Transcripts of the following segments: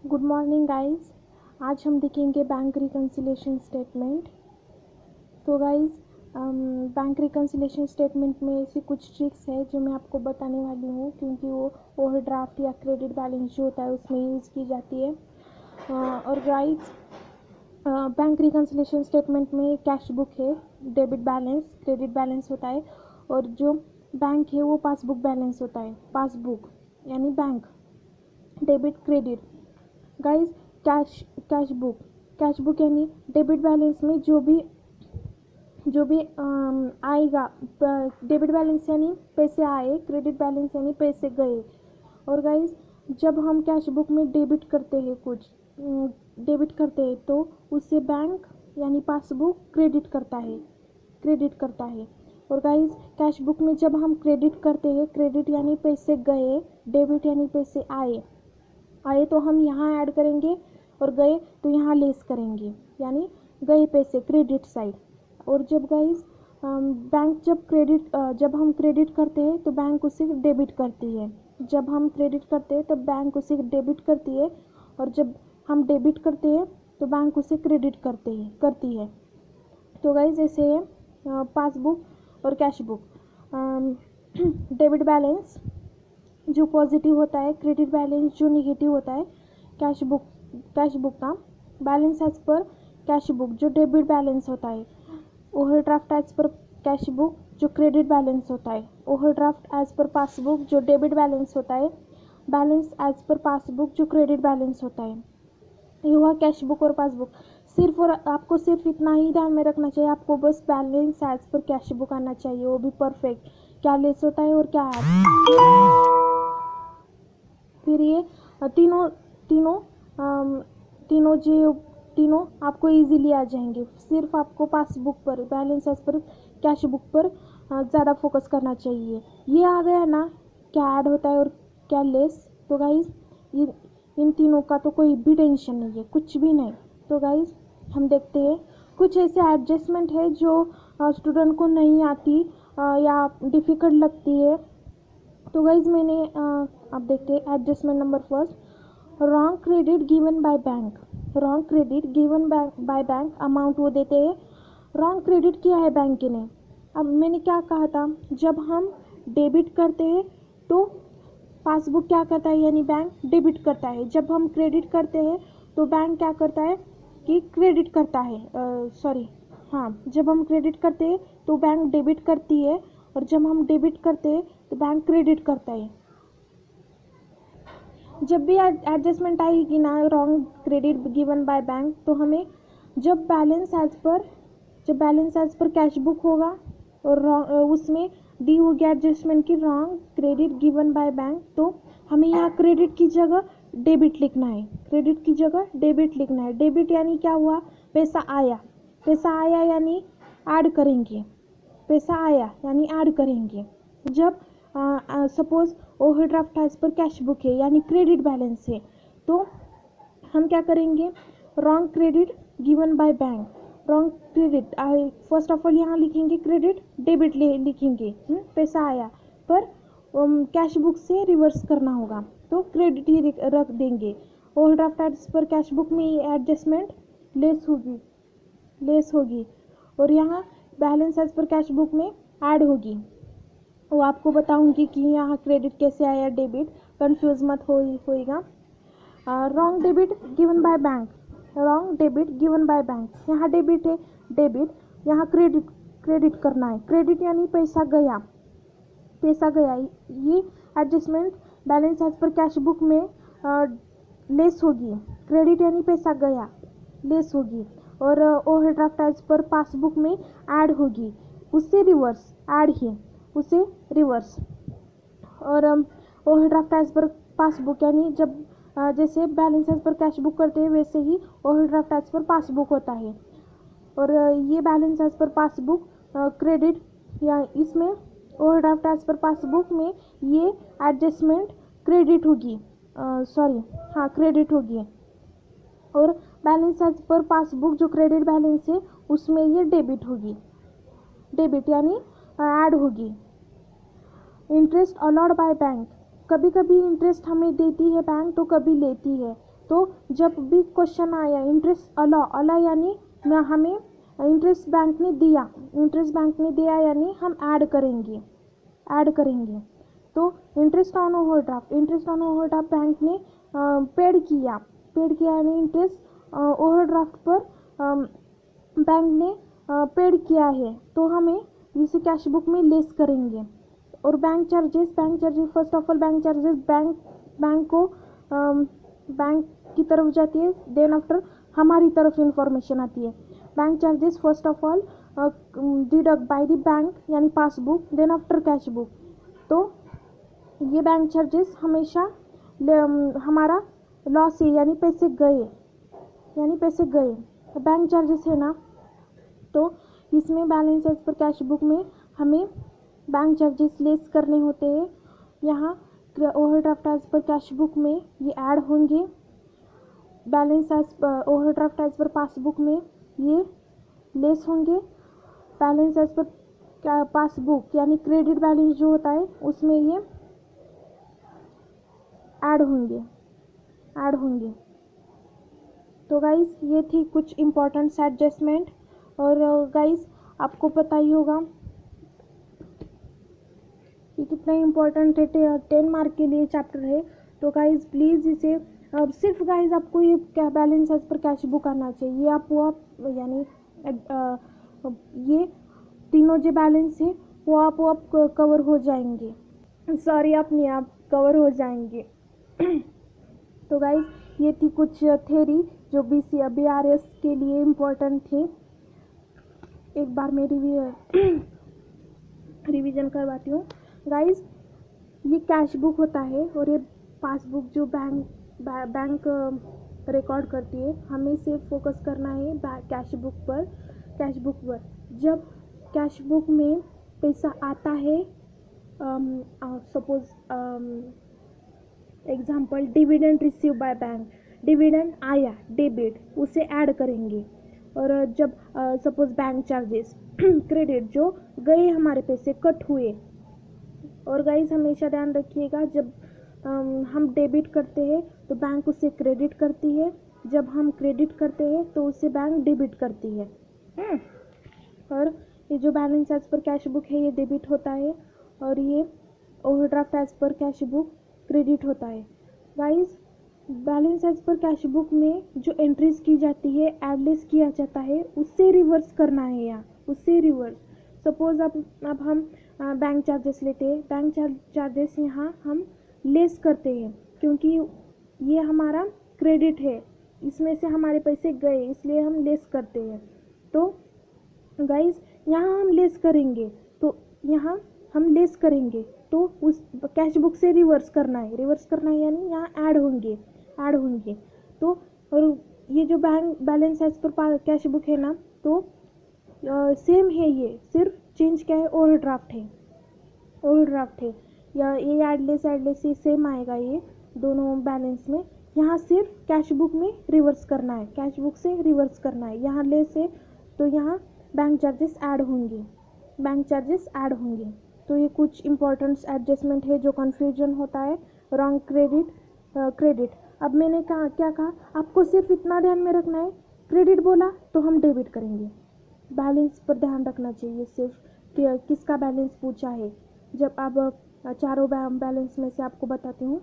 Good morning guys. आज हम देखेंगे बैंक रिकन्सिलेशन स्टेटमेंट। तो गाइस, बैंक रिकन्सिलेशन स्टेटमेंट में ऐसी कुछ ट्रिक्स है जो मैं आपको बताने वाली हूँ, क्योंकि वो ओवरड्राफ्ट या क्रेडिट बैलेंस जो होता है उसमें यूज़ की जाती है। और गाइस, बैंक रिकन्सिलेशन स्टेटमेंट में कैश बुक है, डेबिट बैलेंस, क्रेडिट बैलेंस होता है, और जो बैंक है वो पासबुक बैलेंस होता है। पासबुक यानी bank, debit credit. Guys, cash book यानी डेबिट बैलेंस में जो भी आएगा। डेबिट बैलेंस यानी पैसे आए, क्रेडिट बैलेंस यानी पैसे गए। और गाइस, जब हम कैश बुक में डेबिट करते हैं तो उससे बैंक यानी पासबुक क्रेडिट करता है। और गाइस, कैश बुक में जब हम क्रेडिट करते हैं, क्रेडिट यानी पैसे गए, डेबिट यानी पैसे आए तो हम यहाँ ऐड करेंगे, और गए तो यहाँ लेस करेंगे, यानी गए पैसे क्रेडिट साइड। और जब गाइस, बैंक जब हम क्रेडिट करते हैं तो बैंक उसे डेबिट करती है। जब हम क्रेडिट करते हैं तो बैंक उसे डेबिट करती है, और जब हम डेबिट करते हैं तो बैंक उसे क्रेडिट करती है। तो गाइस, ऐसे है पासबुक और कैश बुक। डेबिट बैलेंस जो पॉजिटिव होता है, क्रेडिट बैलेंस जो नेगेटिव होता है। कैश बुक का balance as per cash book जो डेबिट बैलेंस होता है। Overdraft as per cash book जो क्रेडिट बैलेंस होता है। ओवरड्राफ्ट एज पर पासबुक जो डेबिट बैलेंस होता है। बैलेंस एज पर पासबुक जो क्रेडिट बैलेंस होता है। ये हुआ कैश बुक और पासबुक। आपको सिर्फ इतना ही ध्यान में रखना चाहिए, आपको बस balance as per cash book आना चाहिए, वो भी परफेक्ट, क्या लेस होता है और क्या ऐड। फिर ये तीनों तीनों तीनों जो तीनों आपको इजीली आ जाएंगे। सिर्फ आपको पासबुक पर, balance as per cash book पर ज़्यादा फोकस करना चाहिए। ये आ गया ना, क्या ऐड होता है और क्या लेस। तो गाइज, ये इन तीनों का तो कोई भी टेंशन नहीं है, कुछ भी नहीं। तो गाइज, हम देखते हैं कुछ ऐसे एडजस्टमेंट है जो स्टूडेंट को नहीं आती या डिफ़िकल्ट लगती है। तो गाइज, मैंने आप देखते हैं adjustment number first, wrong credit given by bank. Wrong credit given by bank, amount वो देते हैं, रॉन्ग क्रेडिट किया है बैंक ने। अब मैंने क्या कहा था, जब हम डेबिट करते हैं तो पासबुक क्या करता है, यानी बैंक डेबिट करता है। जब हम क्रेडिट करते हैं तो बैंक क्या करता है कि क्रेडिट करता है, हाँ, जब हम क्रेडिट करते हैं तो बैंक डेबिट करती है, और जब हम डेबिट करते हैं तो बैंक क्रेडिट करता है। जब भी एडजस्टमेंट आएगी ना, wrong credit given by bank, तो हमें जब balance as per cash book होगा और उसमें दी होगी एडजस्टमेंट की wrong credit given by bank, तो हमें यहाँ क्रेडिट की जगह डेबिट लिखना है। क्रेडिट की जगह डेबिट लिखना है। डेबिट यानी क्या हुआ, पैसा आया यानी ऐड करेंगे, पैसा आया यानी ऐड करेंगे। जब suppose overdraft as per cash book है यानी क्रेडिट बैलेंस है, तो हम क्या करेंगे, wrong credit given by bank, wrong credit, first of all यहाँ लिखेंगे क्रेडिट, डेबिट लिखेंगे, पैसा आया, पर कैश बुक से रिवर्स करना होगा तो क्रेडिट ही रख देंगे। Overdraft as per cash book में एडजस्टमेंट लेस होगी, और यहाँ balance as per cash book में ऐड होगी। वो आपको बताऊंगी कि यहाँ क्रेडिट कैसे आया, डेबिट, कंफ्यूज मत होइएगा। Wrong debit given by bank, wrong debit given by bank, यहाँ डेबिट है, डेबिट, यहाँ क्रेडिट करना है। क्रेडिट यानी पैसा गया। ये adjustment balance as per cash book में लेस होगी। क्रेडिट यानी पैसा गया, लेस होगी, और ओवरड्राफ्ट एज पर पासबुक में ऐड होगी, उससे रिवर्स, ऐड ही उसे रिवर्स। और ओवरड्राफ्ट एज पर पासबुक यानी जब जैसे balance as per cash book करते हैं वैसे ही ओवरड्राफ्ट एज पर पासबुक होता है। और ये balance as per passbook credit, या इसमें ओवरड्राफ्ट एज पर पासबुक में ये एडजस्टमेंट क्रेडिट होगी, क्रेडिट होगी। और बैलेंस एज पर पासबुक जो क्रेडिट बैलेंस है उसमें ये डेबिट होगी, डेबिट यानी ऐड होगी। इंटरेस्ट अलॉट बाय बैंक, कभी कभी इंटरेस्ट हमें देती है बैंक तो कभी लेती है। तो जब भी क्वेश्चन आया इंटरेस्ट अला यानी हमें इंटरेस्ट बैंक ने दिया यानी हम ऐड करेंगे। तो इंटरेस्ट ऑन ओवरड्राफ्ट बैंक ने पेड किया यानी इंटरेस्ट ओवरड्राफ्ट पर बैंक ने पेड किया है, तो हमें इसे कैश बुक में लेस करेंगे। और bank charges first of all bank charges bank को बैंक की तरफ जाती है, देन आफ्टर हमारी तरफ इंफॉर्मेशन आती है। Bank charges first of all deduct by the bank यानी passbook, then after cash book. तो ये बैंक चार्जेस हमेशा हमारा लॉस है यानी पैसे गए। बैंक चार्जेस है ना, तो इसमें balance as per cash book में हमें बैंक चार्जेस लेस करने होते हैं। यहाँ overdraft as per cash book में ये ऐड होंगे, balance as per overdraft as per passbook में ये लेस होंगे, बैलेंस एज पर पासबुक यानी क्रेडिट बैलेंस जो होता है उसमें ये ऐड होंगे। तो गाइज ये थी कुछ इम्पोर्टेंट एडजस्टमेंट। और गाइज आपको पता ही होगा कि कितना इम्पोर्टेंट है, 10 मार्क के लिए चैप्टर है। तो गाइज प्लीज़ इसे सिर्फ गाइज आपको ये क्या balance as per cash book आना चाहिए। ये आप यानी ये तीनों जो बैलेंस है वो आप कवर हो जाएंगे, आप कवर हो जाएंगे। तो गाइज ये थी कुछ थ्योरी जो BRS के लिए इम्पोर्टेंट थी। एक बार मैं रिवीजन करवाती हूँ। गाइज ये कैश बुक होता है और ये पासबुक जो बैंक रिकॉर्ड करती है, हमें सिर्फ फोकस करना है कैश बुक पर। जब कैश बुक में पैसा आता है, suppose example dividend receive by bank, dividend आया डेबिट, उसे ऐड करेंगे। और जब सपोज बैंक चार्जेस क्रेडिट जो गए हमारे पैसे कट हुए। और गाइस हमेशा ध्यान रखिएगा, जब हम डेबिट करते हैं तो बैंक उसे क्रेडिट करती है, जब हम क्रेडिट करते हैं तो उसे बैंक डेबिट करती है। और ये जो balance as per cash book है ये डेबिट होता है और ये overdraft as per cash book credit होता है। Guys balance as per cash book में जो एंट्रीज की जाती है, एडलेस किया जाता है, उससे रिवर्स करना है यहाँ, उससे रिवर्स। सपोज अब हम बैंक चार्जेस लेते हैं, बैंक चार्जेस यहाँ हम लेस करते हैं क्योंकि ये हमारा क्रेडिट है, इसमें से हमारे पैसे गए इसलिए हम लेस करते हैं। तो गाइस यहाँ हम लेस करेंगे, तो यहाँ हम लेस करेंगे तो उस कैश बुक से रिवर्स करना है यानी यहाँ ऐड होंगे। तो और ये जो bank balance as per cash book है ना, तो सेम है, ये सिर्फ चेंज क्या है, ओवरड्राफ्ट है या ये एडलेस ये सेम आएगा, ये दोनों बैलेंस में। यहाँ सिर्फ कैश बुक में रिवर्स करना है, कैश बुक से रिवर्स करना है। यहाँ लेस है तो यहाँ बैंक चार्जेस ऐड होंगे। तो ये कुछ इंपॉर्टेंट एडजस्टमेंट है जो कन्फ्यूजन होता है, रॉन्ग क्रेडिट। अब मैंने क्या कहा, आपको सिर्फ इतना ध्यान में रखना है, क्रेडिट बोला तो हम डेबिट करेंगे। बैलेंस पर ध्यान रखना चाहिए, सिर्फ किसका बैलेंस पूछा है। जब अब चारों बैलेंस में से आपको बताती हूँ।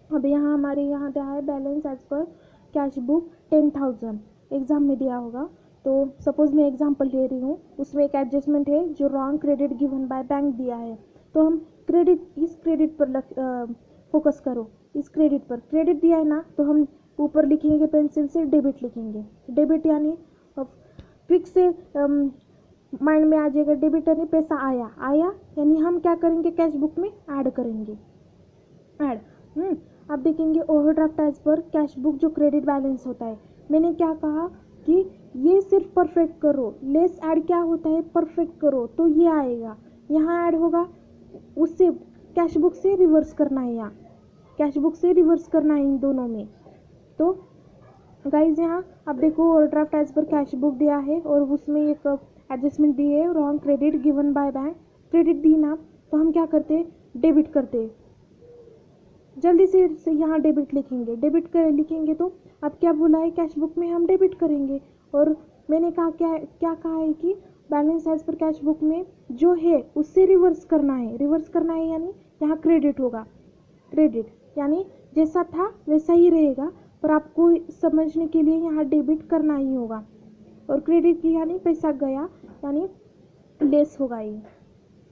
अब यहाँ हमारे यहाँ दिया है balance as per cash book 10,000, exam में दिया होगा। तो सपोज मैं एग्जांपल ले रही हूँ, उसमें एक एडजस्टमेंट है जो wrong credit given by bank दिया है। तो हम इस क्रेडिट पर फोकस करो, इस क्रेडिट पर क्रेडिट दिया है ना, तो हम ऊपर लिखेंगे पेंसिल से डेबिट लिखेंगे। डेबिट यानी फिक्स से माइंड में आ जाएगा, डेबिट यानी पैसा आया यानी हम क्या करेंगे, कैश बुक में ऐड करेंगे। अब देखेंगे overdraft as per cash book जो क्रेडिट बैलेंस होता है। मैंने क्या कहा कि ये सिर्फ परफेक्ट करो, लेस ऐड क्या होता है, परफेक्ट करो तो ये आएगा, यहाँ ऐड होगा, उससे कैश बुक से रिवर्स करना है, यहाँ कैश बुक से रिवर्स करना है इन दोनों में। तो गाइज यहाँ अब देखो overdraft as per cash book दिया है और उसमें एक एडजस्टमेंट दी है, wrong credit given by bank. Credit दी ना तो हम क्या करते हैं, डेबिट करते हैं। जल्दी से यहाँ डेबिट लिखेंगे, डेबिट कर लिखेंगे तो अब क्या बोला है, कैश बुक में हम डेबिट करेंगे। और मैंने कहा क्या क्या कहा है कि balance as per cash book में जो है उससे रिवर्स करना है, रिवर्स करना है यानी यहाँ क्रेडिट होगा, क्रेडिट यानी जैसा था वैसा ही रहेगा, पर आपको समझने के लिए यहाँ डेबिट करना ही होगा। और क्रेडिट की यानी पैसा गया यानी लेस होगा, ये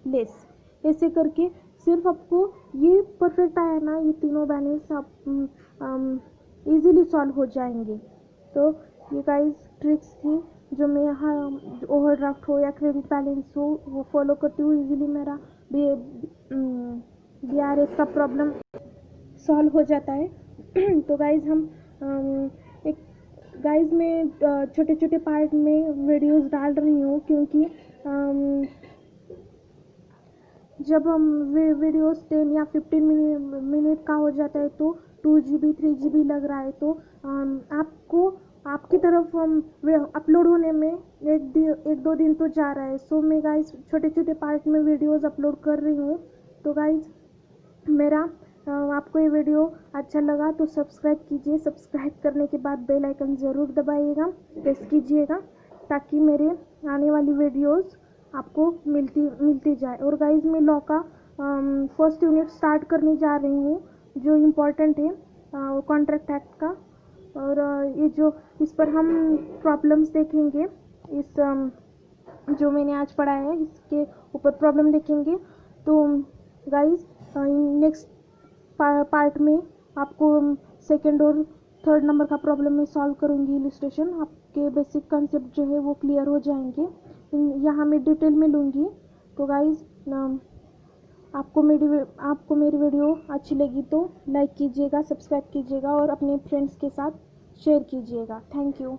लेस। ऐसे करके सिर्फ आपको ये परफेक्ट आया ना, ये तीनों बैलेंस आप इजीली सॉल्व हो जाएंगे। तो ये गाइस ट्रिक्स थी जो मैं यहाँ ओवरड्राफ्ट हो या क्रेडिट बैलेंस हो वो फॉलो करती हूँ, इजीली मेरा BRS का प्रॉब्लम सॉल्व हो जाता है। तो गाइज हम एक गाइज मैं छोटे छोटे पार्ट में वीडियोस डाल रही हूँ, क्योंकि जब हम वीडियोस 10 या 15 मिनट का हो जाता है तो 2 GB 3 GB लग रहा है, तो आपको आपकी तरफ अपलोड होने में एक दो दिन तो जा रहा है। सो मैं गाइज छोटे छोटे पार्ट में वीडियोस अपलोड कर रही हूँ। तो गाइज मेरा आपको ये वीडियो अच्छा लगा तो सब्सक्राइब कीजिए, सब्सक्राइब करने के बाद बेल आइकन ज़रूर दबाइएगा, प्रेस कीजिएगा, ताकि मेरे आने वाली वीडियोस आपको मिलती जाए। और गाइज मैं लॉ का फर्स्ट यूनिट स्टार्ट करने जा रही हूँ जो इम्पोर्टेंट है कॉन्ट्रैक्ट एक्ट का। और ये जो इस पर हम प्रॉब्लम्स देखेंगे, इस जो मैंने आज पढ़ाया है इसके ऊपर प्रॉब्लम देखेंगे। तो गाइज नेक्स्ट पार्ट में आपको सेकंड और थर्ड नंबर का प्रॉब्लम मैं सॉल्व करूँगी, इलिस्ट्रेशन आपके बेसिक कंसेप्ट जो है वो क्लियर हो जाएंगे, यहाँ मैं डिटेल में लूँगी। तो गाइज आपको मेरी वीडियो अच्छी लगी तो लाइक कीजिएगा, सब्सक्राइब कीजिएगा और अपने फ्रेंड्स के साथ शेयर कीजिएगा। Thank you.